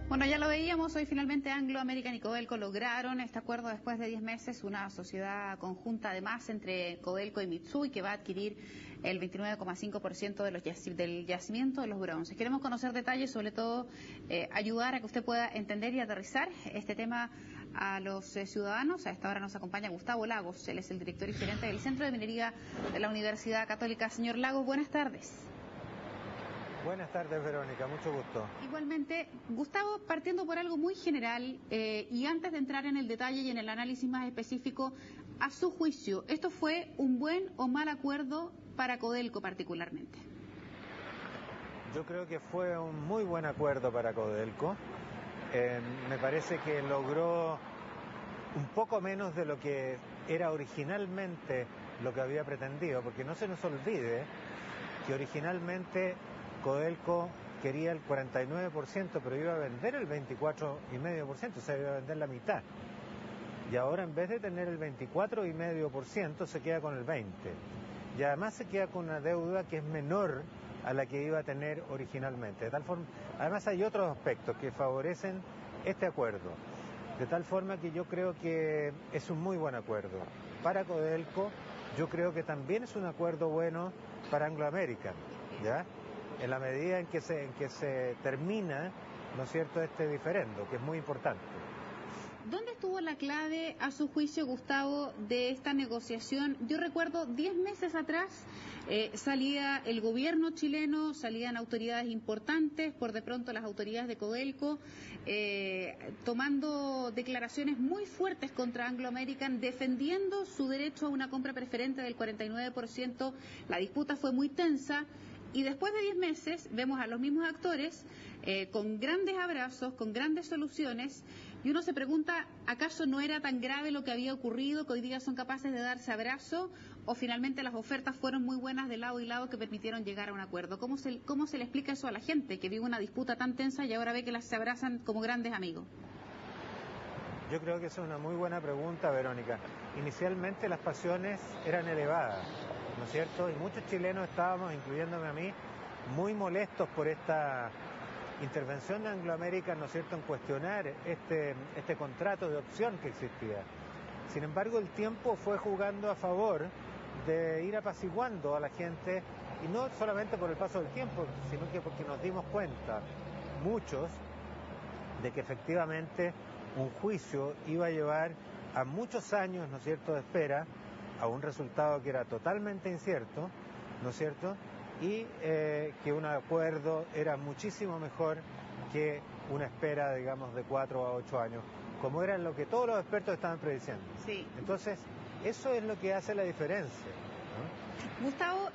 Bueno, ya lo veíamos, hoy finalmente Anglo American y Codelco lograron este acuerdo después de 10 meses, una sociedad conjunta además entre Codelco y Mitsui que va a adquirir el 29,5% del yacimiento de los bronces. Queremos conocer detalles, sobre todo ayudar a que usted pueda entender y aterrizar este tema a los ciudadanos. A esta hora nos acompaña Gustavo Lagos, él es el director y gerente del Centro de Minería de la Universidad Católica. Señor Lagos, buenas tardes. Buenas tardes, Verónica, mucho gusto. Igualmente, Gustavo, partiendo por algo muy general y antes de entrar en el detalle y en el análisis más específico, a su juicio, ¿esto fue un buen o mal acuerdo para Codelco particularmente? Yo creo que fue un muy buen acuerdo para Codelco. Me parece que logró un poco menos de lo que era originalmente lo que había pretendido, porque no se nos olvide que originalmente Codelco quería el 49%, pero iba a vender el 24,5%, o sea, iba a vender la mitad. Y ahora en vez de tener el 24,5% se queda con el 20%. Y además se queda con una deuda que es menor a la que iba a tener originalmente. De tal forma, además hay otros aspectos que favorecen este acuerdo. De tal forma que yo creo que es un muy buen acuerdo. Para Codelco, yo creo que también es un acuerdo bueno para Anglo American, ¿ya? En la medida en que se termina, ¿no es cierto?, este diferendo, que es muy importante. ¿Dónde estuvo la clave, a su juicio, Gustavo, de esta negociación? Yo recuerdo 10 meses atrás salía el gobierno chileno, salían autoridades importantes, por de pronto las autoridades de Codelco, tomando declaraciones muy fuertes contra Anglo American, defendiendo su derecho a una compra preferente del 49%. La disputa fue muy tensa. Y después de 10 meses vemos a los mismos actores con grandes abrazos, con grandes soluciones, y uno se pregunta, ¿acaso no era tan grave lo que había ocurrido, que hoy día son capaces de darse abrazo, o finalmente las ofertas fueron muy buenas de lado y lado que permitieron llegar a un acuerdo? ¿Cómo se le explica eso a la gente que vive una disputa tan tensa y ahora ve que se abrazan como grandes amigos? Yo creo que esa es una muy buena pregunta, Verónica. Inicialmente las pasiones eran elevadas, ¿no es cierto? Y muchos chilenos estábamos, incluyéndome a mí, muy molestos por esta intervención de Anglo American, ¿no es cierto?, en cuestionar este contrato de opción que existía. Sin embargo, el tiempo fue jugando a favor de ir apaciguando a la gente, y no solamente por el paso del tiempo, sino que porque nos dimos cuenta, muchos, de que efectivamente un juicio iba a llevar a muchos años, ¿no es cierto?, de espera, a un resultado que era totalmente incierto, ¿no es cierto?, y que un acuerdo era muchísimo mejor que una espera, digamos, de 4 a 8 años, como era lo que todos los expertos estaban prediciendo. Sí. Entonces, eso es lo que hace la diferencia, ¿no? Gustavo,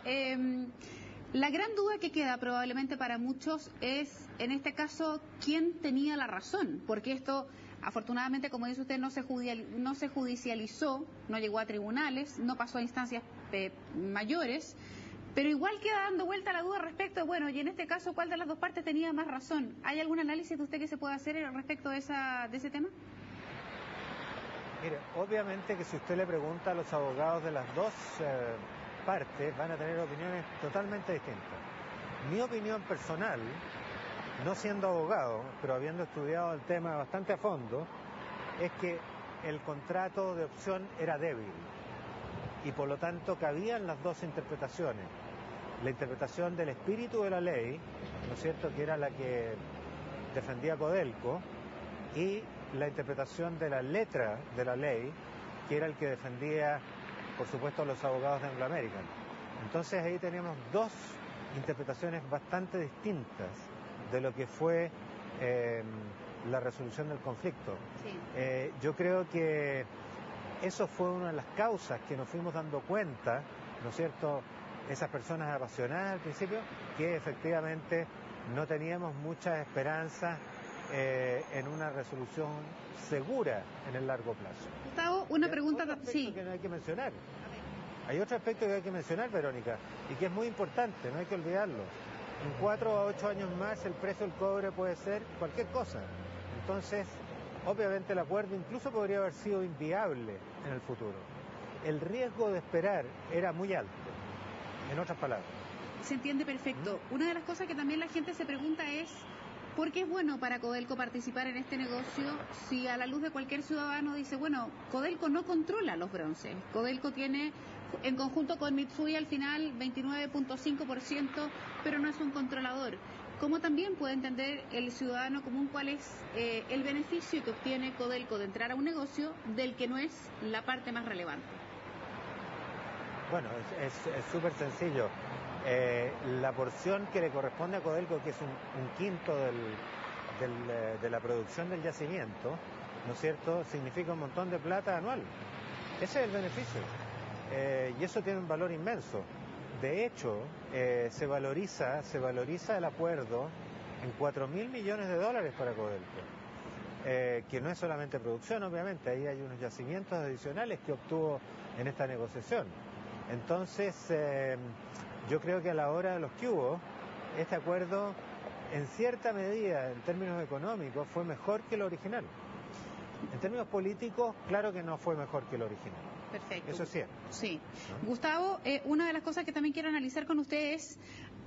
la gran duda que queda probablemente para muchos es, en este caso, quién tenía la razón, porque esto, afortunadamente, como dice usted, no se judicializó, no llegó a tribunales, no pasó a instancias mayores, pero igual queda dando vuelta la duda respecto de, bueno, y en este caso, ¿cuál de las dos partes tenía más razón? ¿Hay algún análisis de usted que se pueda hacer respecto de ese tema? Mire, obviamente que si usted le pregunta a los abogados de las dos partes, van a tener opiniones totalmente distintas. Mi opinión personal, no siendo abogado, pero habiendo estudiado el tema bastante a fondo, es que el contrato de opción era débil y por lo tanto cabían las dos interpretaciones. La interpretación del espíritu de la ley, ¿no es cierto?, que era la que defendía Codelco, y la interpretación de la letra de la ley, que era el que defendía, por supuesto, los abogados de Anglo American. Entonces ahí teníamos dos interpretaciones bastante distintas de lo que fue la resolución del conflicto. Sí. Yo creo que eso fue una de las causas que nos fuimos dando cuenta, ¿no es cierto?, esas personas apasionadas al principio, que efectivamente no teníamos muchas esperanzas en una resolución segura en el largo plazo. Gustavo, una pregunta... Sí. Que no hay que mencionar. Hay otro aspecto que hay que mencionar, Verónica, y que es muy importante, no hay que olvidarlo. En 4 a 8 años más el precio del cobre puede ser cualquier cosa. Entonces, obviamente el acuerdo incluso podría haber sido inviable en el futuro. El riesgo de esperar era muy alto, en otras palabras. Se entiende perfecto. Una de las cosas que también la gente se pregunta es Porque es bueno para Codelco participar en este negocio si a la luz de cualquier ciudadano dice, bueno, Codelco no controla los bronces. Codelco tiene, en conjunto con Mitsui, al final 29.5%, pero no es un controlador. ¿Cómo también puede entender el ciudadano común cuál es el beneficio que obtiene Codelco de entrar a un negocio del que no es la parte más relevante? Bueno, es súper sencillo. La porción que le corresponde a Codelco, que es un quinto de la producción del yacimiento, ¿no es cierto?, significa un montón de plata anual. Ese es el beneficio. Y eso tiene un valor inmenso. De hecho, se valoriza el acuerdo en $4.000 millones para Codelco, que no es solamente producción, obviamente, ahí hay unos yacimientos adicionales que obtuvo en esta negociación. Entonces, yo creo que a la hora de los que hubo, este acuerdo, en cierta medida, en términos económicos, fue mejor que lo original. En términos políticos, claro que no fue mejor que lo original. Perfecto. Eso es cierto. Sí. ¿No? Gustavo, una de las cosas que también quiero analizar con usted es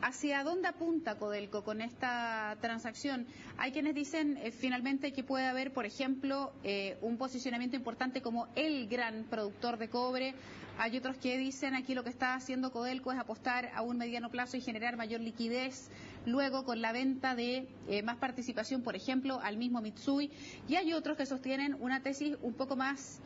hacia dónde apunta Codelco con esta transacción. Hay quienes dicen finalmente que puede haber, por ejemplo, un posicionamiento importante como el gran productor de cobre. Hay otros que dicen aquí lo que está haciendo Codelco es apostar a un mediano plazo y generar mayor liquidez luego con la venta de más participación, por ejemplo, al mismo Mitsui. Y hay otros que sostienen una tesis un poco más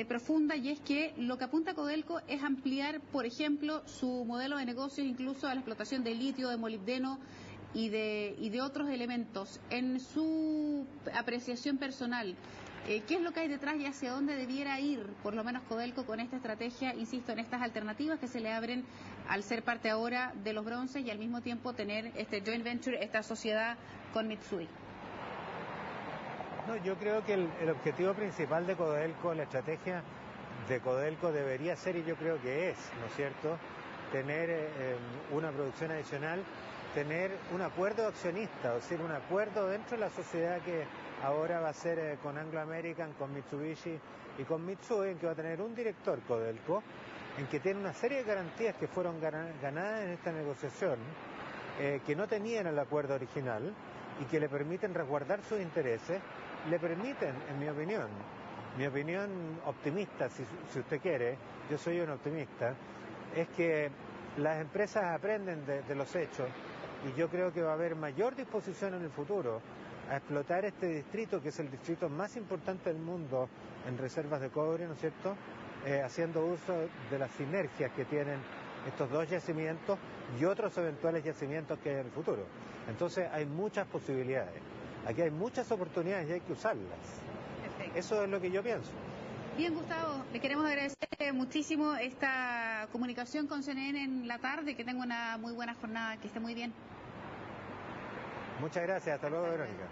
profunda, y es que lo que apunta Codelco es ampliar, por ejemplo, su modelo de negocios incluso a la explotación de litio, de molibdeno y de otros elementos. En su apreciación personal, ¿qué es lo que hay detrás y hacia dónde debiera ir, por lo menos Codelco, con esta estrategia, insisto, en estas alternativas que se le abren al ser parte ahora de los bronces y al mismo tiempo tener este joint venture, esta sociedad con Mitsui? No, yo creo que el objetivo principal de Codelco, la estrategia de Codelco debería ser, y yo creo que es, ¿no es cierto?, tener una producción adicional, tener un acuerdo de accionistas, es decir, un acuerdo dentro de la sociedad que ahora va a ser con Anglo American, con Mitsubishi y con Mitsui, en que va a tener un director Codelco, en que tiene una serie de garantías que fueron ganadas en esta negociación, que no tenían el acuerdo original y que le permiten resguardar sus intereses, le permiten, en mi opinión optimista, si usted quiere, yo soy un optimista, es que las empresas aprenden de los hechos, y yo creo que va a haber mayor disposición en el futuro a explotar este distrito, que es el distrito más importante del mundo en reservas de cobre, ¿no es cierto?, haciendo uso de las sinergias que tienen estos dos yacimientos y otros eventuales yacimientos que hay en el futuro. Entonces hay muchas posibilidades. Aquí hay muchas oportunidades y hay que usarlas. Perfecto. Eso es lo que yo pienso. Bien, Gustavo, le queremos agradecer muchísimo esta comunicación con CNN en la tarde. Que tenga una muy buena jornada, que esté muy bien. Muchas gracias. Hasta luego, Verónica.